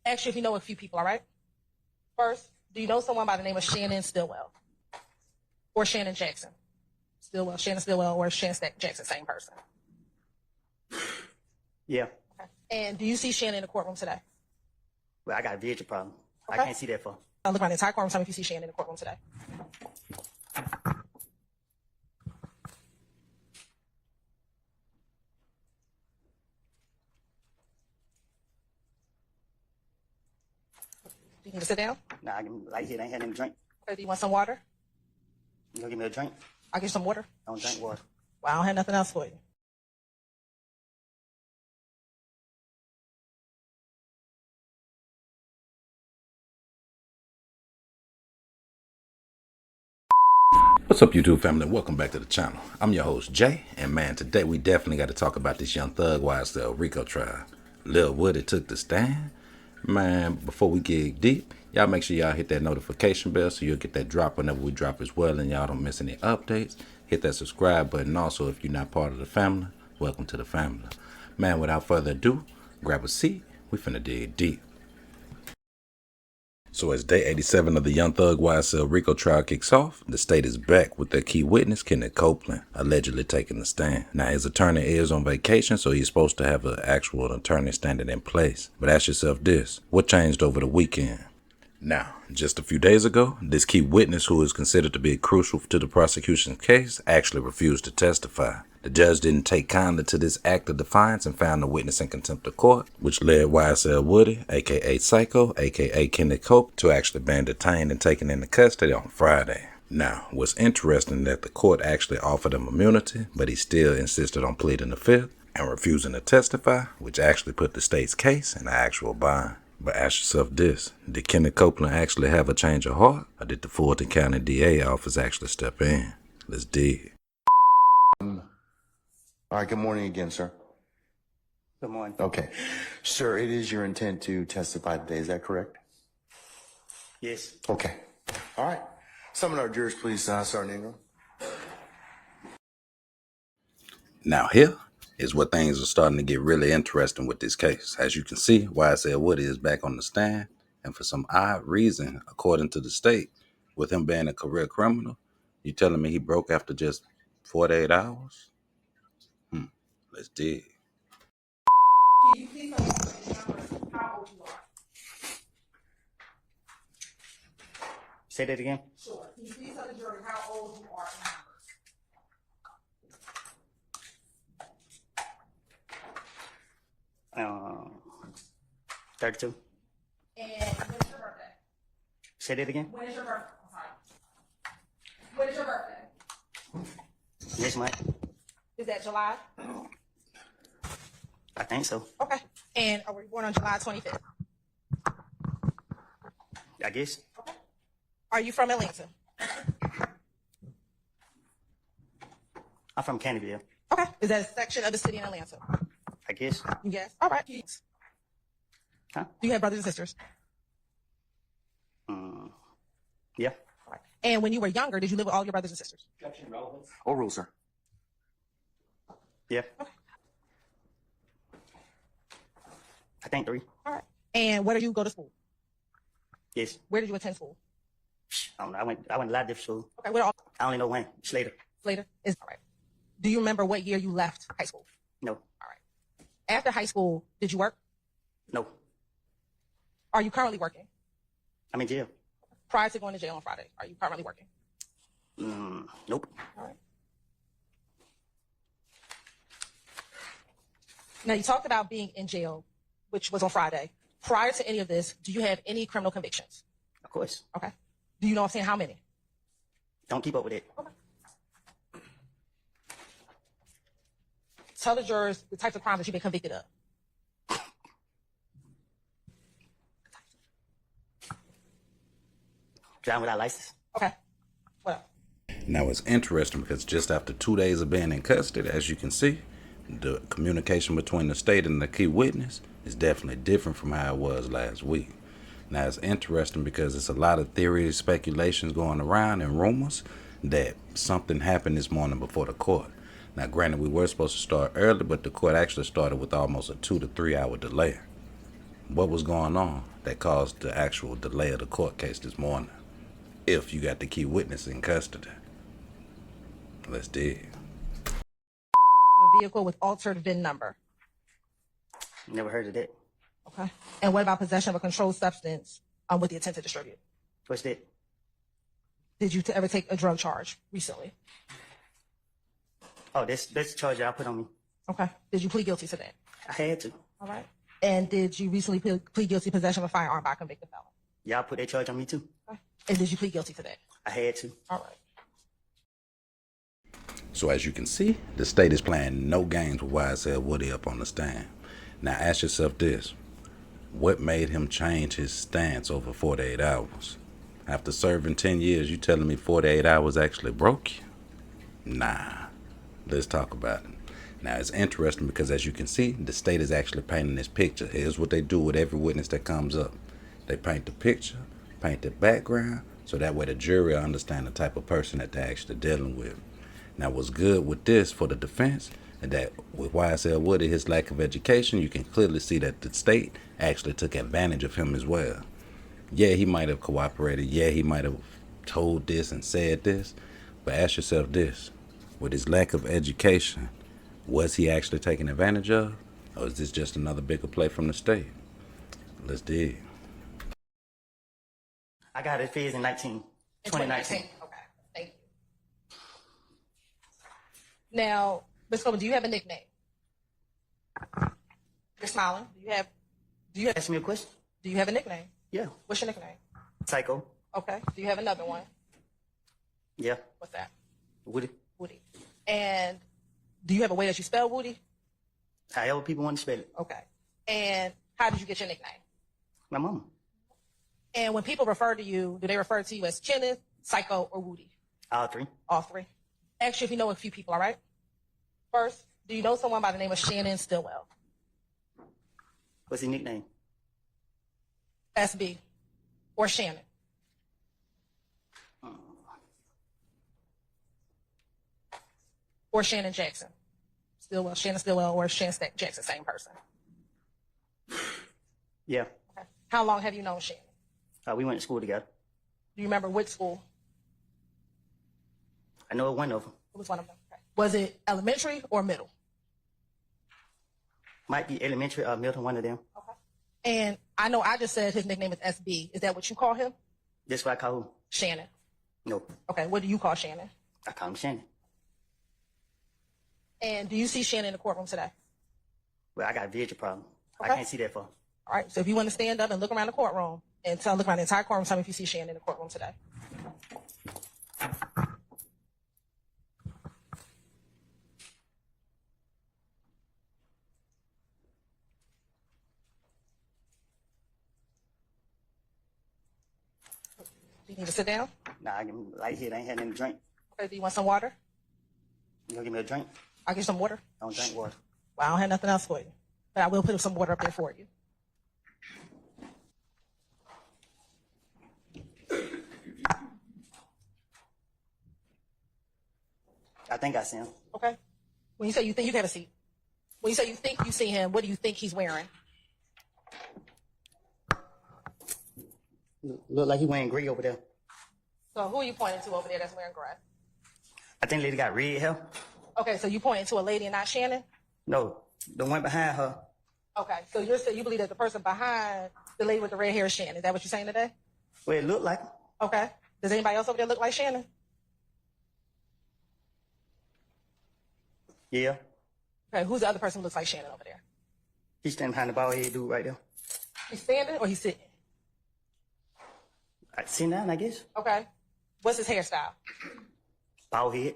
ask you if you know a few people, all right? First, do you know someone by the name of Shannon Stillwell? Or Shannon Jackson? Shannon Stillwell or Shannon Jackson, same person? Yeah. Okay. And do you see Shannon in the courtroom today? Well, I got a vision problem. Okay. I can't see that far. I'll look around the entire courtroom, tell me if you see Shannon in the courtroom today. You need to sit down? Nah, I can right here. I ain't had any drink. Okay, do you want some water? You gonna give me a drink? I'll get you some water. I don't drink water. Well, I don't have nothing else for you. What's up, YouTube family? Welcome back to the channel. I'm your host, Jay, and man, today we definitely got to talk about this Young Thug Rico Trial. Lil Woody took the stand. Man, before we get deep, y'all make sure y'all hit that notification bell so you'll get that drop whenever we drop as well, and y'all don't miss any updates. Hit that subscribe button also if you're not part of the family. Welcome to the family. Man, without further ado, grab a seat. We finna dig deep. So as day 87 of the Young Thug Rico Trial kicks off, the state is back with their key witness, Kenneth Copeland, allegedly taking the stand. Now, his attorney is on vacation, so he's supposed to have an actual attorney standing in place. But ask yourself this, what changed over the weekend? Now, just a few days ago, this key witness, who is considered to be crucial to the prosecution's case, actually refused to testify. The judge didn't take kindly to this act of defiance and found the witness in contempt of court, which led YSL Woody, aka Psycho, aka Kenneth Cope, to actually being detained and taken into custody on Friday. Now, what's interesting that the court actually offered him immunity, but he still insisted on pleading the fifth and refusing to testify, which actually put the state's case in an actual bind. But ask yourself this, did Kenneth Copeland actually have a change of heart, or did the Fulton County DA office actually step in? Let's dig. All right, good morning again, sir. Good morning. Okay. Sir, it is your intent to testify today, is that correct? Yes. Okay. All right. Summon our jurors, please, Sergeant Ingram. Now here is where things are starting to get really interesting with this case. As you can see, YSL Woody is back on the stand, and for some odd reason, according to the state, with him being a career criminal, you telling me he broke after just 48 hours? Let's dig. Can you please tell me how old you are? Say that again. Sure. Can you please tell the jury how old you are in numbers? 32. And when is your birthday? Say that again. When is your birthday? I'm sorry. When is your birthday? Next month. Is that July? I think so. Okay. And were you born on July 25th? I guess. Okay. Are you from Atlanta? I'm from Candyville. Okay. Is that a section of the city in Atlanta? I guess. Yes. All right. Huh? Do you have brothers and sisters? Yeah. All right. And when you were younger, did you live with all your brothers and sisters? Overrule, sir. Yeah. Okay. I think 3. All right. And where did you go to school? Yes. Where did you attend school? I don't know. I went to a lot of different schools. Okay. Where all I only know one. Slater. later? Is all right. Do you remember what year you left high school? No. All right. After high school, did you work? No. Are you currently working? I'm in jail. Prior to going to jail on Friday, are you currently working? Nope. All right. Now, you talked about being in jail, which was on Friday. Prior to any of this, do you have any criminal convictions? Of course. Okay. Do you know offhand how many? Don't keep up with it. Okay. Tell the jurors the types of crimes that you've been convicted of. Driving without license. Okay. What else? Now it's interesting because just after 2 days of being in custody, as you can see, the communication between the state and the key witness is definitely different from how it was last week. Now it's interesting because it's a lot of theories, speculations going around and rumors that something happened this morning before the court. Now granted, we were supposed to start early, but the court actually started with almost a 2 to 3 hour delay. what was going on that caused the actual delay of the court case this morning, if you got the key witness in custody. Let's dig. A vehicle with altered VIN number. Never heard of that. Okay. And what about possession of a controlled substance with the intent to distribute? What's that? Did you ever take a drug charge recently? Oh, that's the charge y'all put on me. Okay. Did you plead guilty to that? I had to. All right. And did you recently plead guilty to possession of a firearm by a convicted felon? Y'all put that charge on me too. Okay. And did you plead guilty to that? I had to. All right. So as you can see, the state is playing no games with YSL Woody up on the stand. Now ask yourself this. What made him change his stance over 48 hours? After serving 10 years, you telling me 48 hours actually broke you? Nah. Let's talk about it. Now, it's interesting because, as you can see, the state is actually painting this picture. Here's what they do with every witness that comes up. They paint the picture, paint the background, so that way the jury will understand the type of person that they're actually dealing with. Now, what's good with this for the defense is that with YSL Woody, his lack of education, you can clearly see that the state actually took advantage of him as well. Yeah, he might have cooperated. Yeah, he might have told this and said this. But ask yourself this. With his lack of education, was he actually taken advantage of? Or is this just another bigger play from the state? Let's dig. I got it feds in 2019. Okay. Thank you. Now, Ms. Coleman, do you have a nickname? You're smiling. Do you Ask me a question? have a nickname? Yeah. What's your nickname? Psycho. Okay. Do you have another one? Yeah. What's that? Woody. Woody. And do you have a way that you spell Woody? However people want to spell it. Okay. And how did you get your nickname? My mama. And when people refer to you, do they refer to you as Kenneth, Psycho, or Woody? All three. All three. Actually, if you know a few people, all right? First, do you know someone by the name of Shannon Stillwell? What's his nickname? SB. Or Shannon. Or Shannon Jackson. Stillwell, Shannon Stillwell, or Shannon Jackson, same person. Yeah. Okay. How long have you known Shannon? We went to school together. Do you remember which school? I know one of them. It was one of them. Okay. Was it elementary or middle? Might be elementary or middle, one of them. Okay. And I know I just said his nickname is SB. Is that what you call him? That's what I call who? Shannon. No. Okay. What do you call Shannon? I call him Shannon. And do you see Shannon in the courtroom today? Well, I got a vision problem. Okay. I can't see that far. All right. So if you want to stand up and look around the courtroom and look around the entire courtroom, tell me if you see Shannon in the courtroom today. Do you need to sit down? Nah, I can light here. I ain't had nothing to drink. Okay. Do you want some water? You gonna give me a drink? I'll get some water. I don't drink water. Well, I don't have nothing else for you, but I will put some water up there for you. I think I see him. Okay. When you say you think, you can have a seat. When you say you think you see him, what do you think he's wearing? Look like he wearing gray over there. So who are you pointing to over there that's wearing gray? I think lady got red hair. Okay, so you pointing to a lady and not Shannon? No, the one behind her. Okay, so you're saying you believe that the person behind the lady with the red hair is Shannon. Is that what you're saying today? Well, it looked like him. Okay. Does anybody else over there look like Shannon? Yeah. Okay, who's the other person who looks like Shannon over there? He's standing behind the bald head dude right there. He's standing or he's sitting? Sit down, I guess. Okay. What's his hairstyle? Bald head.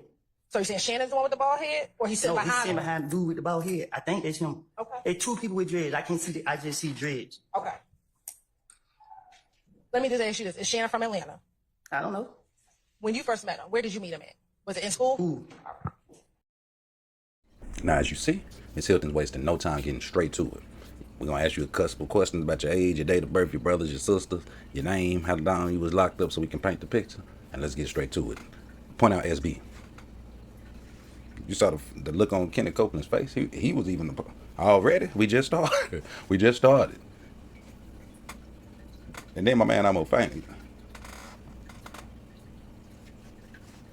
So you're saying Shannon's the one with the bald head, or he's sitting No, behind he's sitting him? behind the dude with the bald head. I think that's him. Okay. It's two people with dreads. I can't see. I just see dreads. Okay. Let me just ask you this: is Shannon from Atlanta? I don't know. When you first met him, where did you meet him at? Was it in school? Ooh. All right. Now, as you see, Ms. Hilton's wasting no time getting straight to it. We're going to ask you a couple questions about your age, your date of birth, your brothers, your sisters, your name, how long you was locked up so we can paint the picture. And let's get straight to it. Point out SB. You saw the look on Kenneth Copeland's face. He was even already. We just started. And then my man almost fainted.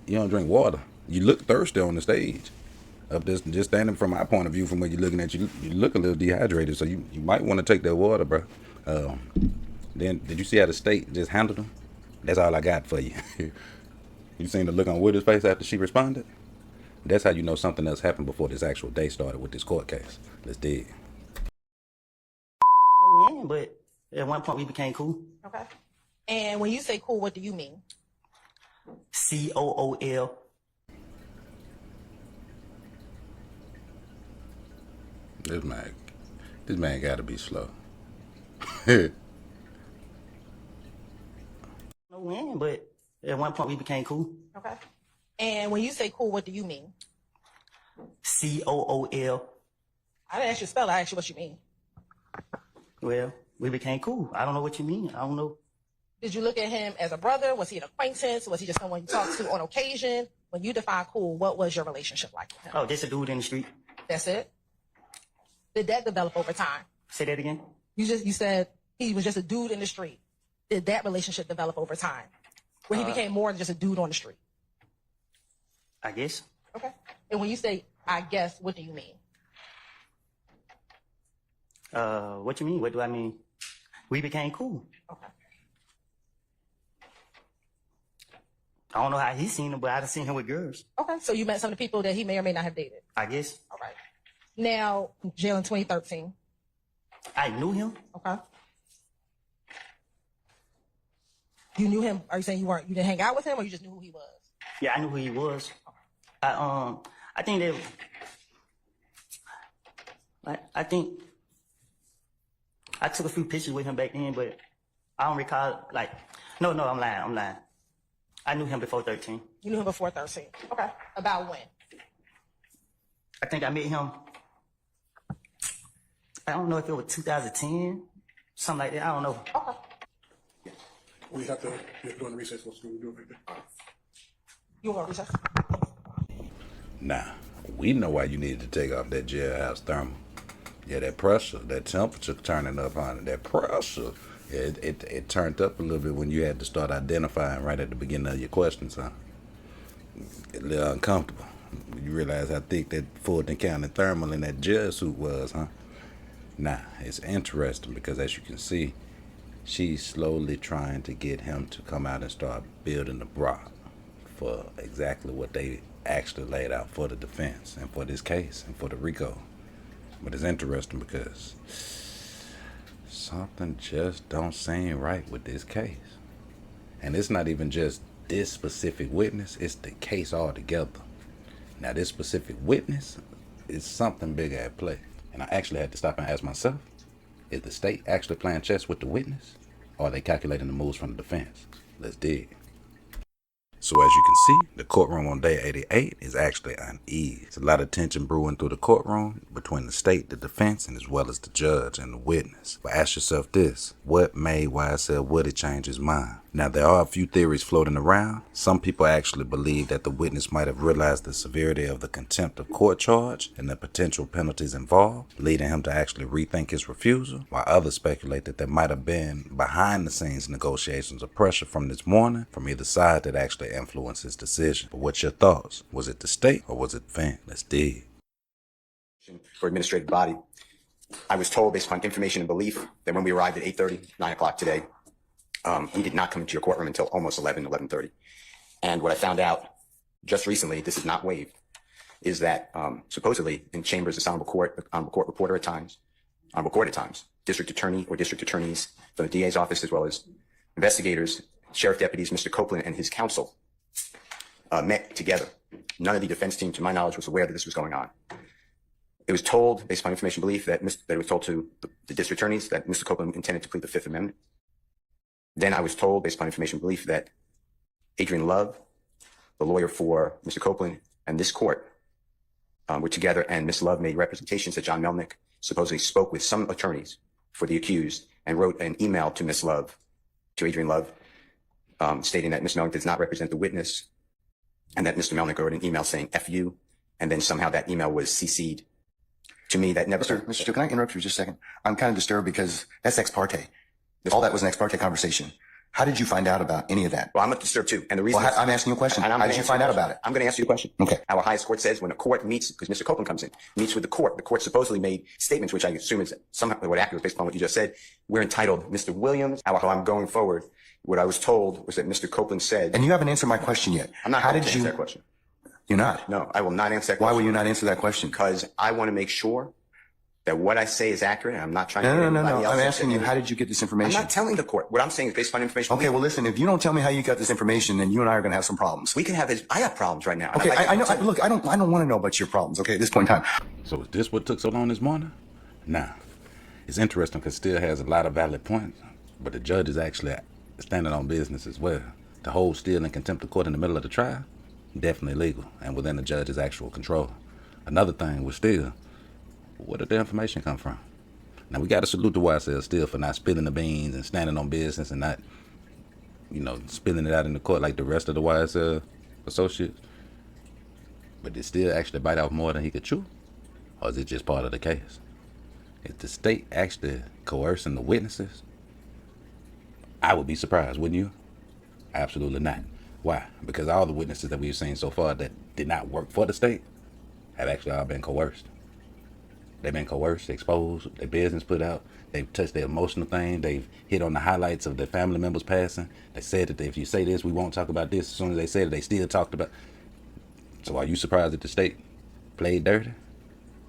You don't drink water. You look thirsty on the stage. Up this, just standing from my point of view, from where you're looking at, you look a little dehydrated. So you might want to take that water, bro. Then did you see how the state just handled him? That's all I got for you. You seen the look on Widow's face after she responded? That's how you know something else happened before this actual day started with this court case. Let's dig. No, but at one point we became cool. Okay. And when you say cool, what do you mean? COOL. This man got to be slow. No win, but at one point we became cool. Okay. And when you say cool, what do you mean? COOL. I didn't ask you to spell it. I asked you what you mean. Well, we became cool. I don't know what you mean. I don't know. Did you look at him as a brother? Was he an acquaintance? Was he just someone you talked to on occasion? When you define cool, what was your relationship like with him? Oh, just a dude in the street. That's it? Did that develop over time? Say that again. You said he was just a dude in the street. Did that relationship develop over time? Where he became more than just a dude on the street? I guess. Okay. And when you say, I guess, what do you mean? What you mean? What do I mean? We became cool. Okay. I don't know how he's seen him, but I've seen him with girls. Okay. So you met some of the people that he may or may not have dated. I guess. All right. Now, jail in 2013. I knew him. Okay. You knew him? Are you saying you didn't hang out with him, or you just knew who he was? Yeah, I knew who he was. I think I think I took a few pictures with him back then, but I don't recall. No, I'm lying. I knew him before 13. You knew him before 13. Okay. About when? I think I met him. I don't know if it was 2010, something like that. I don't know. Okay. We have to do a recess. What's going to do it right there? You want to recess? Nah, we know why you needed to take off that jailhouse thermal. Yeah, that pressure, that temperature turning up on it, that pressure. Yeah, it turned up a little bit when you had to start identifying right at the beginning of your questions, huh? A little uncomfortable. You realize how thick that Fulton County thermal in that jail suit was, huh? Nah, it's interesting because as you can see, she's slowly trying to get him to come out and start building the block for exactly what they actually laid out for the defense and for this case and for the RICO. But it's interesting because something just don't seem right with this case. And it's not even just this specific witness, it's the case altogether. Now this specific witness is something bigger at play. And I actually had to stop and ask myself, is the state actually playing chess with the witness? Or are they calculating the moves from the defense? Let's dig. So as you can see, the courtroom on day 88 is actually uneasy. There's a lot of tension brewing through the courtroom between the state, the defense, and as well as the judge and the witness. But ask yourself this, what made YSL Woody change his mind? Now there are a few theories floating around. Some people actually believe that the witness might have realized the severity of the contempt of court charge and the potential penalties involved, leading him to actually rethink his refusal, while others speculate that there might have been behind the scenes negotiations or pressure from this morning from either side that actually influenced his decision. But what's your thoughts? Was it the state or was it the defense? Let's dig. For administrative body, I was told based upon information and belief that when we arrived at 8:30, 9 o'clock today, he did not come into your courtroom until almost 11:30. And what I found out just recently, this is not waived, is that supposedly in chambers, this honorable court reporter at times, district attorney or district attorneys from the DA's office, as well as investigators, sheriff deputies, Mr. Copeland and his counsel met together. None of the defense team, to my knowledge, was aware that this was going on. It was told, based upon information belief, that it was told to the district attorneys that Mr. Copeland intended to plead the Fifth Amendment. Then I was told, based upon information belief, that Adrian Love, the lawyer for Mr. Copeland, and this court were together, and Ms. Love made representations that John Melnick supposedly spoke with some attorneys for the accused and wrote an email to Ms. Love, to Adrian Love, stating that Mr. Melnick does not represent the witness, and that Mr. Melnick wrote an email saying F you, and then somehow that email was CC'd to me. That never... Mr. Steele, can I interrupt you just a second? I'm kind of disturbed because that's ex parte. All that was an ex parte conversation. How did you find out about any of that? Well, I'm not disturbed too. And the reason I'm asking you a question. and I'm How gonna did you answer find your out question. about it? I'm going to ask you the question. Okay. Our highest court says when a court meets, because Mr. Copeland comes in, meets with the court supposedly made statements, which I assume is somehow what accurate based upon what you just said. We're entitled, Mr. Williams, how I'm going forward. What I was told was that Mr. Copeland said, And you haven't answered my question yet. I'm not How going did to you answer that question. You're not. No, I will not answer that Why question. will you not answer that question? Because I want to make sure that what I say is accurate. And I'm not trying to No. get anybody else I'm to asking say you, anything. how did you get this I'm information? not telling the court. What I'm saying is based on information. Okay, well, listen, if you don't tell me how you got this information, then you and I are going to have some problems. We can have this. I have problems right now. Okay, I know. Look, I don't want to know about your problems. Okay, at this point in time. So is this what took so long this morning? Nah. It's interesting because Steele has a lot of valid points, but the judge is actually standing on business as well. To hold Steele in contempt of court in the middle of the trial, definitely legal and within the judge's actual control. Another thing with Steele, where did the information come from? Now, we got to salute the YSL Steele for not spilling the beans and standing on business and not, spilling it out in the court like the rest of the YSL associates. But did Steele actually bite off more than he could chew? Or is it just part of the case? Is the state actually coercing the witnesses? I would be surprised, wouldn't you? Absolutely not. Why? Because all the witnesses that we've seen so far that did not work for the state have actually all been coerced. They've been coerced, exposed, their business put out. They've touched their emotional thing. They've hit on the highlights of their family members passing. They said that if you say this, we won't talk about this. As soon as they said it, they still talked about. So are you surprised that the state played dirty?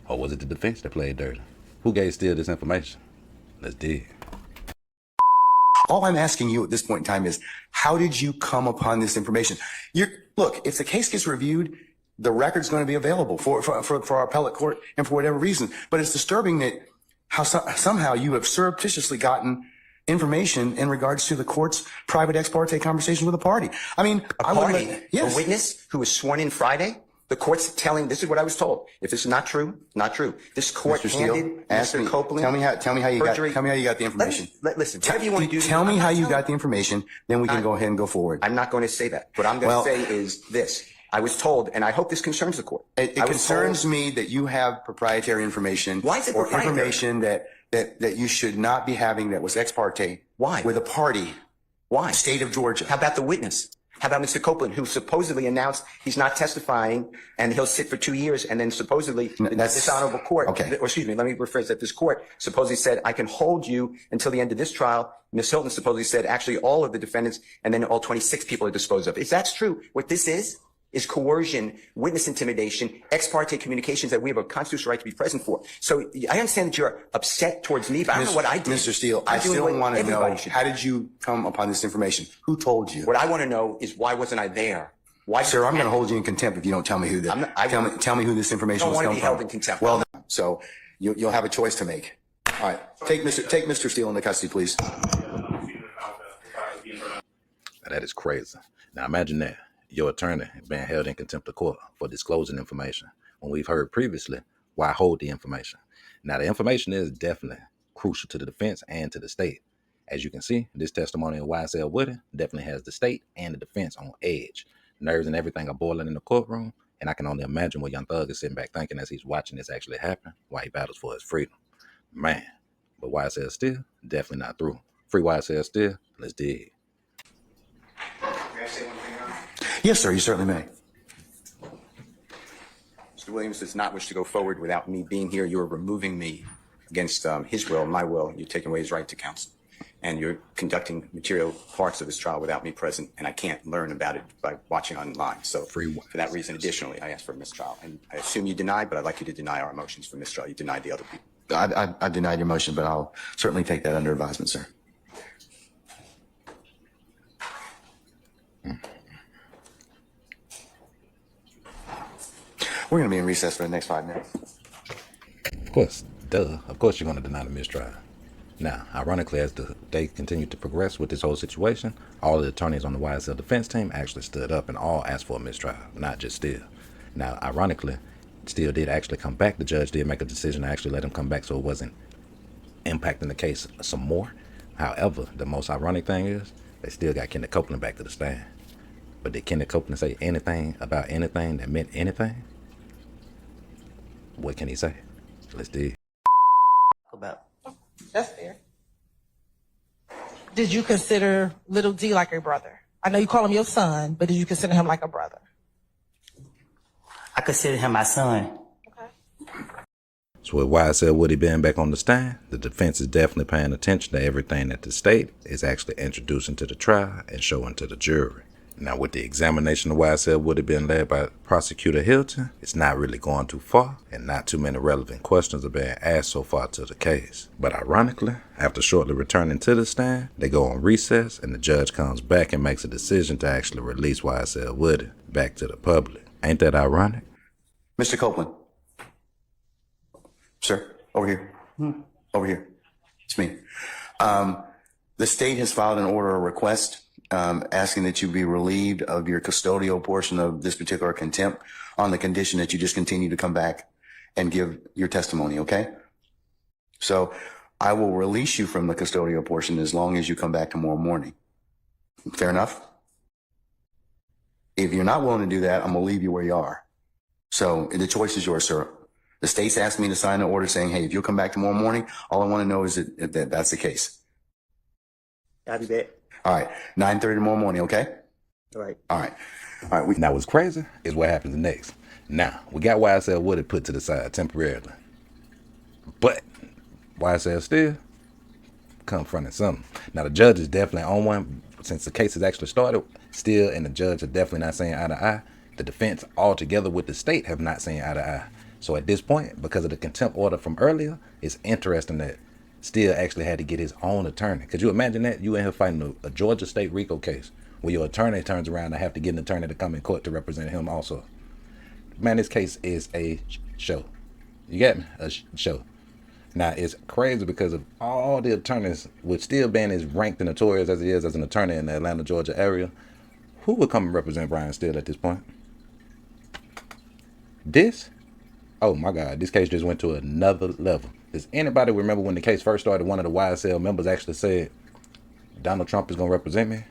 Or was it the defense that played dirty? Who gave Steele this information? Let's dig. All I'm asking you at this point in time is, how did you come upon this information? Look, if the case gets reviewed, the record's going to be available for our appellate court and for whatever reason. But it's disturbing that somehow you have surreptitiously gotten information in regards to the court's private ex parte conversation with a party. I mean, A witness who was sworn in Friday. The court's telling, this is what I was told. If this is not true, not true. This court Mr. Steele, handed ask Mr. me, Copeland. tell me how you perjury. got the information. Listen, whatever you want to do. Tell me how you got the information, then we can go ahead and go forward. I'm not going to say that. What I'm going to say is this. I was told, and I hope this concerns the court. It concerns me that you have proprietary information. Why is it or proprietary? Information that you should not be having that was ex parte. Why? With a party. Why? State of Georgia. How about the witness? How about Mr. Copeland, who supposedly announced he's not testifying and he'll sit for 2 years, and then supposedly this honorable court, okay. Or excuse me, let me rephrase that. This court supposedly said, I can hold you until the end of this trial. Ms. Hilton supposedly said, actually, all of the defendants and then all 26 people are disposed of. If that's true, what this is coercion, witness intimidation, ex parte communications that we have a constitutional right to be present for. So I understand that you're upset towards me, but I don't know what I did. Mr. Steele, I still want to know, how did you come upon this information? Who told you? What I want to know is, why wasn't I there? Why? Sir, I'm going to hold you in contempt if you don't tell me who tell me who this information was I don't want to coming be from. held in contempt. Well, so you'll have a choice to make. All right, take Mr. Steele into custody, please. That is crazy. Now imagine that. Your attorney being held in contempt of court for disclosing information when we've heard previously, why hold the information? Now, the information is definitely crucial to the defense and to the state. As you can see, this testimony of YSL Woody definitely has the state and the defense on edge. Nerves and everything are boiling in the courtroom, and I can only imagine what Young Thug is sitting back thinking as he's watching this actually happen while he battles for his freedom. Man, but YSL Steele, definitely not through. Free YSL Steele, let's dig. Yes, sir, you certainly may. Mr. Williams does not wish to go forward without me being here. You're removing me against his will, my will. You're taking away his right to counsel. And you're conducting material parts of this trial without me present, and I can't learn about it by watching online. So for that reason, additionally, I asked for a mistrial. And I assume you denied, but I'd like you to deny our motions for mistrial. You denied the other people. I denied your motion, but I'll certainly take that under advisement, sir. We're going to be in recess for the next 5 minutes. Of course, duh. Of course you're going to deny the mistrial. Now, ironically, as the day continued to progress with this whole situation, all the attorneys on the YSL defense team actually stood up and all asked for a mistrial, not just Steele. Now, ironically, Steele did actually come back. The judge did make a decision to actually let him come back so it wasn't impacting the case some more. However, the most ironic thing is they still got Kenneth Copeland back to the stand. But did Kenneth Copeland say anything about anything that meant anything? What can he say? Let's dig. About That's fair. Did you consider little D like a brother? I know you call him your son, but did you consider him like a brother? I consider him my son. So with YSL Woody being back on the stand, the defense is definitely paying attention to everything that the state is actually introducing to the trial and showing to the jury. Now with the examination of YSL Woody being led by Prosecutor Hilton, it's not really going too far and not too many relevant questions are being asked so far to the case. But ironically, after shortly returning to the stand, they go on recess and the judge comes back and makes a decision to actually release YSL Woody back to the public. Ain't that ironic? Mr. Copeland. Sir, over here. Over here. It's me. The state has filed an order of request asking that you be relieved of your custodial portion of this particular contempt on the condition that you just continue to come back and give your testimony, okay? So I will release you from the custodial portion as long as you come back tomorrow morning. Fair enough? If you're not willing to do that, I'm going to leave you where you are. So the choice is yours, sir. The state's asked me to sign an order saying, hey, if you'll come back tomorrow morning, all I want to know is that that's the case. I'll be back. All right. 9:30 tomorrow morning, okay? All right. All right. All right. Now what's crazy is what happens next. Now, we got YSL Woody put to the side temporarily. But YSL still confronting something. Now the judge is definitely on one since the case has actually started. Still, and the judge are definitely not saying eye to eye. The defense altogether with the state have not seen eye to eye. So at this point, because of the contempt order from earlier, it's interesting that Steele actually had to get his own attorney. Could you imagine that? You in here fighting a Georgia State RICO case where your attorney turns around and have to get an attorney to come in court to represent him also. Man, this case is a show. You get me? A show. Now, it's crazy because of all the attorneys, with Steele being as ranked and notorious as he is as an attorney in the Atlanta, Georgia area, who would come and represent Brian Steele at this point? This? Oh my God, this case just went to another level. Does anybody remember when the case first started, one of the YSL members actually said, Donald Trump is going to represent me?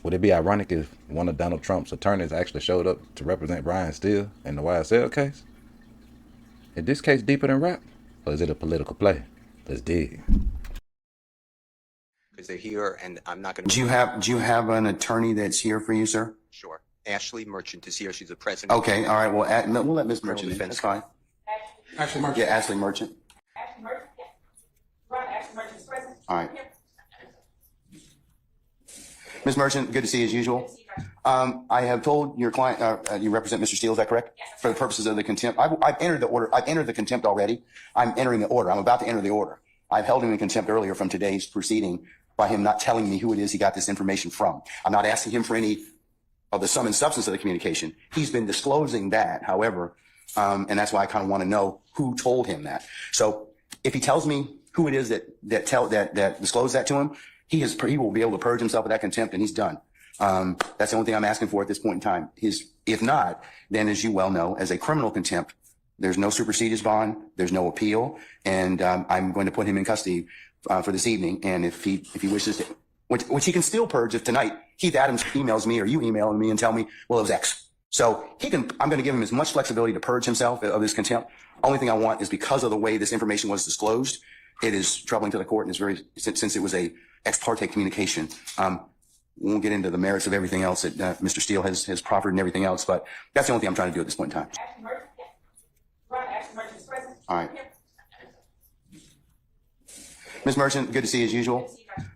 Would it be ironic if one of Donald Trump's attorneys actually showed up to represent Brian Steele in the YSL case? Is this case deeper than rap? Or is it a political play? Let's dig. Because they're here and I'm not going to. Do you have an attorney that's here for you, sir? Sure. Ashley Merchant is here. She's the president. Okay. All right. Well, we'll let Ms. Merchant in. defense. That's fine. Ashley Merchant. Yeah, Ashley Merchant. Ashley Merchant, yeah. Right, Ashley Merchant's present. All right. Ms. Merchant, good to see you as usual. I have told your client, you represent Mr. Steele, is that correct? Yes. For the purposes of the contempt. I've entered the order. I've entered the contempt already. I'm entering the order. I'm about to enter the order. I've held him in contempt earlier from today's proceeding by him not telling me who it is he got this information from. I'm not asking him for any of the sum and substance of the communication. He's been disclosing that, however, and that's why I kind of want to know who told him that. So if he tells me who it is that disclosed that to him, he will be able to purge himself of that contempt, and he's done. That's the only thing I'm asking for at this point in time. If not, then as you well know, as a criminal contempt, there's no superseded bond, there's no appeal, and I'm going to put him in custody for this evening. And if he wishes to, which he can still purge if tonight Keith Adams emails me or you email me and tell me, well, it was X. So I'm going to give him as much flexibility to purge himself of this contempt. Only thing I want is because of the way this information was disclosed, it is troubling to the court, and it's since it was a ex parte communication. We won't get into the merits of everything else that Mr. Steele has proffered and everything else, but that's the only thing I'm trying to do at this point in time. Ashley Merchant, yeah. Right, Ashley Merchant's present. All right. Ms. Merchant, good to see you as usual.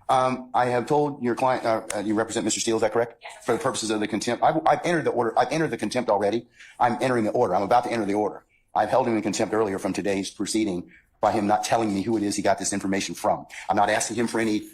I have told your client, you represent Mr. Steele, is that correct? Yes. For the purposes of the contempt. I've entered the order. I've entered the contempt already. I'm entering the order. I'm about to enter the order. I've held him in contempt earlier from today's proceeding by him not telling me who it is he got this information from. I'm not asking him for any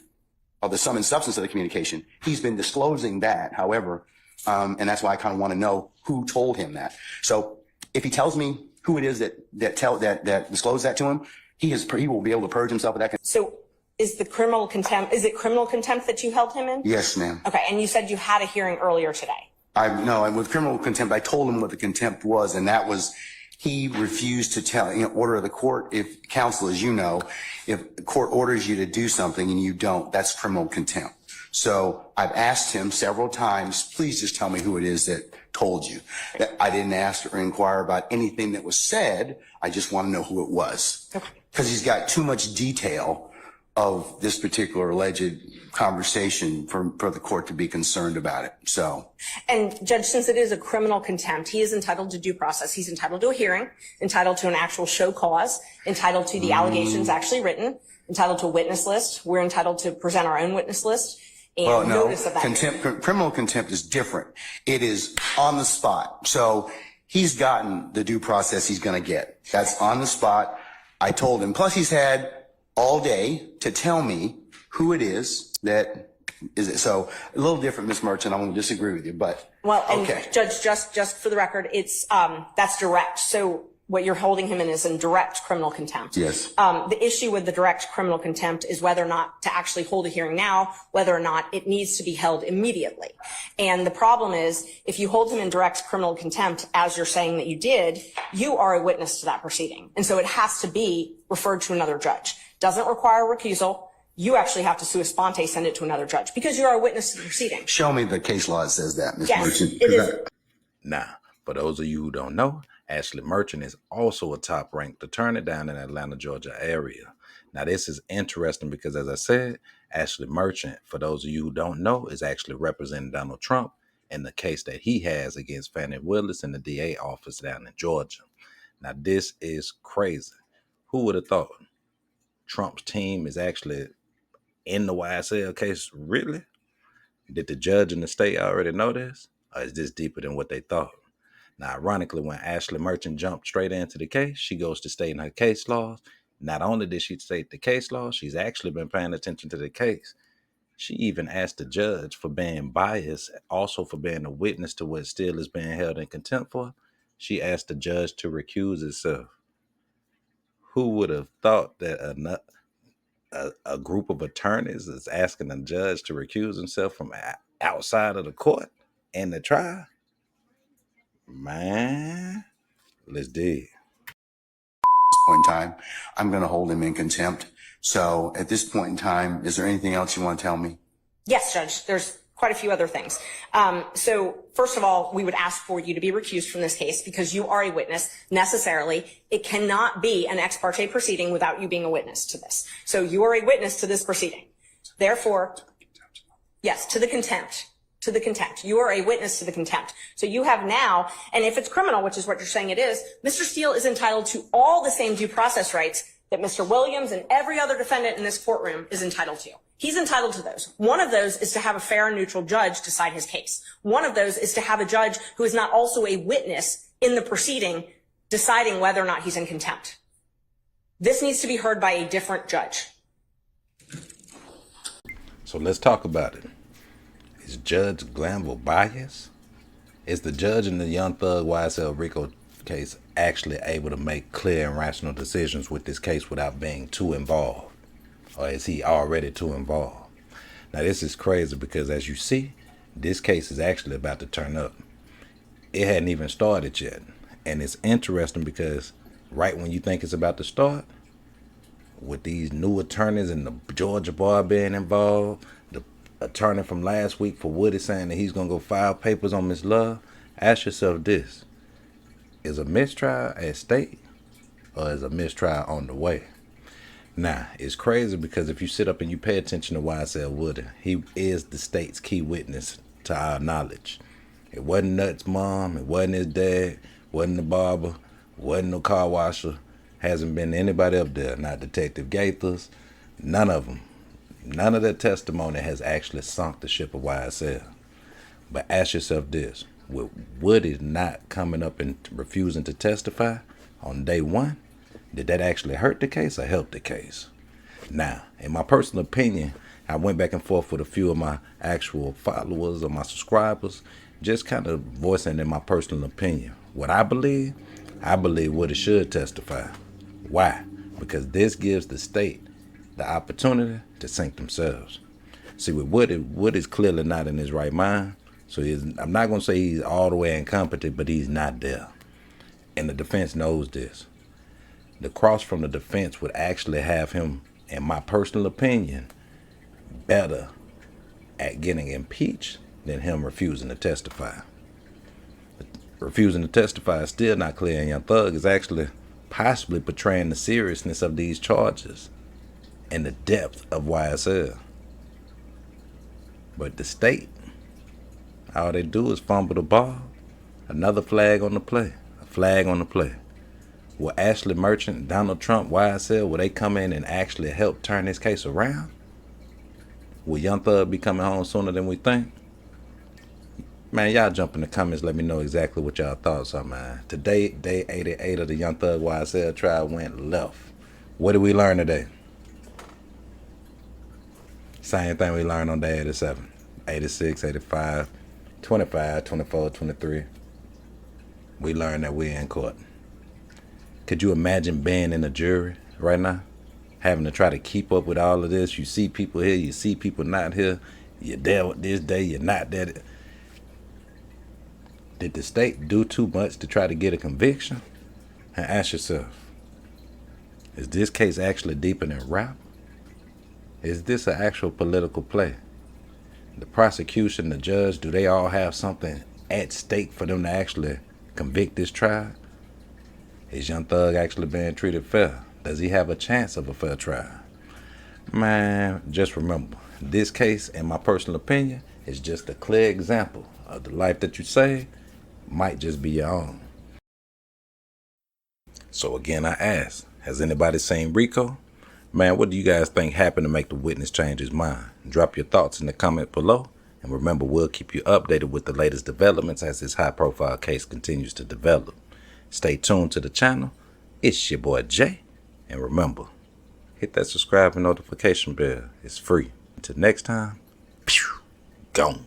of the sum and substance of the communication. He's been disclosing that, however, and that's why I kind of want to know who told him that. So if he tells me who it is that disclosed that to him, he will be able to purge himself of that. So is it criminal contempt that you held him in? Yes, ma'am. Okay, and you said you had a hearing earlier today. No, with criminal contempt, I told him what the contempt was, and that was he refused to tell, order of the court. If counsel, as you know, if the court orders you to do something and you don't, that's criminal contempt. So I've asked him several times, please just tell me who it is that told you. I didn't ask or inquire about anything that was said. I just want to know who it was. Okay. Because he's got too much detail of this particular alleged conversation for the court to be concerned about it. So, And Judge, since it is a criminal contempt, he is entitled to due process. He's entitled to a hearing, entitled to an actual show cause, entitled to the allegations actually written, entitled to a witness list. We're entitled to present our own witness list and well, no, notice of that. criminal contempt is different. It is on the spot. So he's gotten the due process he's going to get. That's on the spot. I told him. Plus, he's had all day to tell me who it is that is it. So a little different, Ms. Merchant. I'm going to disagree with you, but Well, and okay. Judge, just for the record, it's that's direct. So what you're holding him in is in direct criminal contempt. Yes. The issue with the direct criminal contempt is whether or not to actually hold a hearing now, whether or not it needs to be held immediately. And the problem is, if you hold him in direct criminal contempt, as you're saying that you did, you are a witness to that proceeding. And so it has to be referred to another judge. Doesn't require recusal. You actually have to sua sponte send it to another judge because you are a witness to the proceeding. Show me the case law that says that, Ms. Yes, Merchant. it is. Now, for those of you who don't know, Ashley Merchant is also a top-ranked attorney down in the Atlanta, Georgia area. Now, this is interesting because, as I said, Ashley Merchant, for those of you who don't know, is actually representing Donald Trump in the case that he has against Fannie Willis in the DA office down in Georgia. Now, this is crazy. Who would have thought Trump's team is actually in the YSL case? Really? Did the judge in the state already know this? Or is this deeper than what they thought? Now, ironically, when Ashley Merchant jumped straight into the case, she goes to stating her case laws. Not only did she state the case laws, she's actually been paying attention to the case. She even asked the judge for being biased, also for being a witness to what Steele is being held in contempt for. She asked the judge to recuse herself. Who would have thought that a group of attorneys is asking a judge to recuse himself from outside of the court and the trial? Man, let's dig. Point in time, I'm going to hold him in contempt. So at this point in time, is there anything else you want to tell me? Yes, Judge. There's quite a few other things. So first of all, we would ask for you to be recused from this case because you are a witness necessarily. It cannot be an ex parte proceeding without you being a witness to this. So you are a witness to this proceeding. Therefore, yes, to the contempt. To the contempt. You are a witness to the contempt. So you have now, and if it's criminal, which is what you're saying it is, Mr. Steele is entitled to all the same due process rights that Mr. Williams and every other defendant in this courtroom is entitled to. He's entitled to those. One of those is to have a fair and neutral judge decide his case. One of those is to have a judge who is not also a witness in the proceeding deciding whether or not he's in contempt. This needs to be heard by a different judge. So let's talk about it. Is Judge Glanville biased? Is the judge in the Young Thug YSL Rico case actually able to make clear and rational decisions with this case without being too involved? Or is he already too involved? Now, this is crazy because, as you see, this case is actually about to turn up. It hadn't even started yet. And it's interesting because right when you think it's about to start, with these new attorneys and the Georgia bar being involved, the attorney from last week for Woody saying that he's going to go file papers on Miss Love, ask yourself this. Is a mistrial at stake or is a mistrial on the way? Now, it's crazy because if you sit up and you pay attention to YSL Woody, he is the state's key witness to our knowledge. It wasn't Nut's mom, it wasn't his dad, wasn't the barber, wasn't no car washer, hasn't been anybody up there, not Detective Gaithers, none of them. None of their testimony has actually sunk the ship of YSL. But ask yourself this, with Woody not coming up and refusing to testify on day one, did that actually hurt the case or help the case? Now, in my personal opinion, I went back and forth with a few of my actual followers or my subscribers, just kind of voicing in my personal opinion. What I believe Woody should testify. Why? Because this gives the state the opportunity to sink themselves. See, with Woody's clearly not in his right mind. So I'm not going to say he's all the way incompetent, but he's not there. And the defense knows this. The cross from the defense would actually have him, in my personal opinion, better at getting impeached than him refusing to testify. Refusing to testify is still not clear, and Young Thug is actually possibly portraying the seriousness of these charges and the depth of YSL. But the state, all they do is fumble the ball. Another flag on the play. A flag on the play. Will Ashley Merchant, Donald Trump, YSL, will they come in and actually help turn this case around? Will Young Thug be coming home sooner than we think? Man, y'all jump in the comments. Let me know exactly what y'all thoughts are, man. Today, day 88 of the Young Thug YSL trial went left. What did we learn today? Same thing we learned on day 87. 86, 85, 25, 24, 23. We learned that we're in court. Could you imagine being in a jury right now? Having to try to keep up with all of this. You see people here, you see people not here. You're there this day, you're not there. Did the state do too much to try to get a conviction? And ask yourself, is this case actually deeper than rap? Is this an actual political play? The prosecution, the judge, do they all have something at stake for them to actually convict this trial? Is Young Thug actually being treated fair? Does he have a chance of a fair trial? Man, just remember, this case, in my personal opinion, is just a clear example of the life that you save might just be your own. So again, I ask, has anybody seen Rico? Man, what do you guys think happened to make the witness change his mind? Drop your thoughts in the comment below. And remember, we'll keep you updated with the latest developments as this high-profile case continues to develop. Stay tuned to the channel. It's your boy Jay. And remember, hit that subscribe and notification bell. It's free. Until next time, gone.